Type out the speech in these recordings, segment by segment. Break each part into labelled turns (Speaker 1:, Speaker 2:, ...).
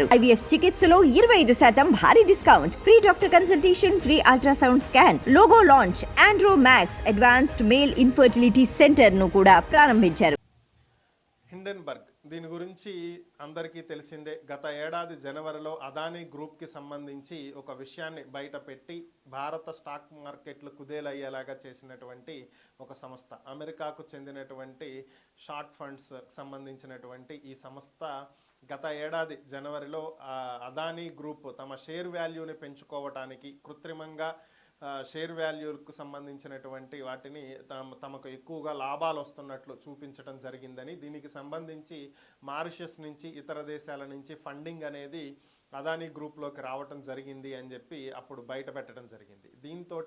Speaker 1: IVF చికిత్సలో 25% భారీ discount, free doctor consultation, free ultrasound scan, logo launch, Andro max advanced male infertility centre ను కూడా ప్రారంభించారు.
Speaker 2: Hindenburg దీని గురించి అందరికీ తెలిసిందే. గత ఏడాది జనవరిలో అదానీ గ్రూప్కి సంబంధించి ఒక విషయాన్ని బయట పెట్టి భారత స్టాక్ మార్కెట్లు కుదేలయ్యేలాగా చేసినటువంటి ఒక సంస్థ, అమెరికాకు చెందినటువంటి షార్ట్ ఫండ్స్ సంబంధించినటువంటి ఈ సంస్థ గత ఏడాది జనవరిలో అదానీ గ్రూప్ తమ షేర్ వాల్యూని పెంచుకోవటానికి కృత్రిమంగా షేర్ వాల్యూకు సంబంధించినటువంటి వాటిని తమకు ఎక్కువగా లాభాలు వస్తున్నట్లు చూపించడం జరిగిందని, దీనికి సంబంధించి మారిషస్ నుంచి ఇతర దేశాల నుంచి ఫండింగ్ అనేది అదానీ గ్రూప్లోకి రావటం జరిగింది అని చెప్పి అప్పుడు బయట పెట్టడం జరిగింది. దీంతో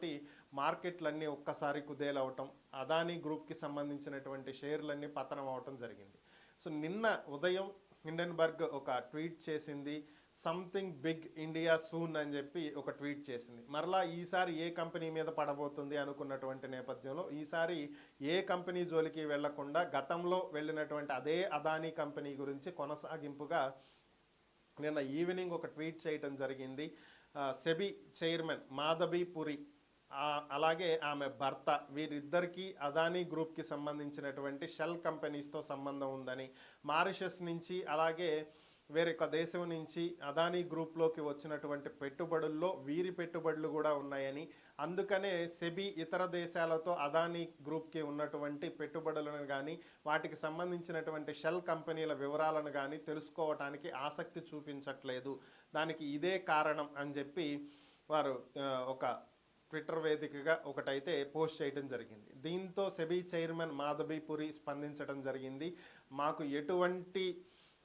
Speaker 2: మార్కెట్లన్నీ ఒక్కసారి కుదేలవటం, అదానీ గ్రూప్కి సంబంధించినటువంటి షేర్లన్నీ పతనం అవటం జరిగింది. సో నిన్న ఉదయం హిండెన్బర్గ్ ఒక ట్వీట్ చేసింది, సంథింగ్ బిగ్ ఇండియా సూన్ అని చెప్పి ఒక ట్వీట్ చేసింది. మరలా ఈసారి ఏ కంపెనీ మీద పడబోతుంది అనుకున్నటువంటి నేపథ్యంలో ఈసారి ఏ కంపెనీ జోలికి వెళ్లకుండా గతంలో వెళ్ళినటువంటి అదే అదానీ కంపెనీ గురించి కొనసాగింపుగా నిన్న ఈవినింగ్ ఒక ట్వీట్ చేయటం జరిగింది. సెబీ చైర్మన్ మాధవి పురి అలాగే ఆమె భర్త వీరిద్దరికీ అదానీ గ్రూప్కి సంబంధించినటువంటి షెల్ కంపెనీస్తో సంబంధం ఉందని, మారిషస్ నుంచి అలాగే వేరొక దేశం నుంచి అదానీ గ్రూప్లోకి వచ్చినటువంటి పెట్టుబడుల్లో వీరి పెట్టుబడులు కూడా ఉన్నాయని, అందుకనే సెబీ ఇతర దేశాలతో అదానీ గ్రూప్కి ఉన్నటువంటి పెట్టుబడులను కానీ వాటికి సంబంధించినటువంటి షెల్ కంపెనీల వివరాలను కానీ తెలుసుకోవటానికి ఆసక్తి చూపించట్లేదు, దానికి ఇదే కారణం అని చెప్పి వారు ఒక ట్విట్టర్ వేదికగా ఒకటైతే పోస్ట్ చేయడం జరిగింది. దీంతో సెబీ చైర్మన్ మాధవి పురి స్పందించడం జరిగింది. మాకు ఎటువంటి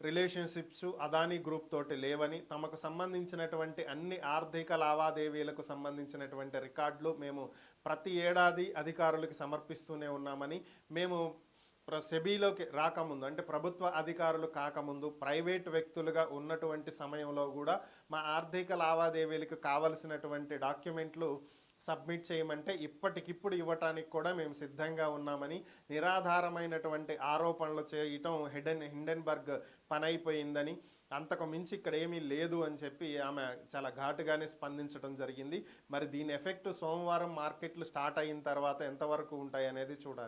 Speaker 2: రిలేషన్షిప్స్ అదానీ గ్రూప్ తోటి లేవని, తమకు సంబంధించినటువంటి అన్ని ఆర్థిక లావాదేవీలకు సంబంధించినటువంటి రికార్డులు మేము ప్రతి ఏడాది అధికారులకు సమర్పిస్తూనే ఉన్నామని, మేము సెబీలోకి రాకముందు అంటే ప్రభుత్వ అధికారులు కాకముందు ప్రైవేట్ వ్యక్తులుగా ఉన్నటువంటి సమయంలో కూడా మా ఆర్థిక లావాదేవీలకు కావలసినటువంటి డాక్యుమెంట్లు సబ్మిట్ చేయమంటే ఇప్పటికిప్పుడు ఇవ్వటానికి కూడా మేము సిద్ధంగా ఉన్నామని, నిరాధారమైనటువంటి ఆరోపణలు చేయటం హిండెన్బర్గ్ పని అయిపోయిందని, అంతకు మించి ఇక్కడ ఏమీ లేదు అని చెప్పి ఆమె చాలా ఘాటుగానే స్పందించడం జరిగింది. మరి దీని ఎఫెక్ట్ సోమవారం మార్కెట్లు స్టార్ట్ అయిన తర్వాత ఎంతవరకు ఉంటాయి అనేది చూడాలి.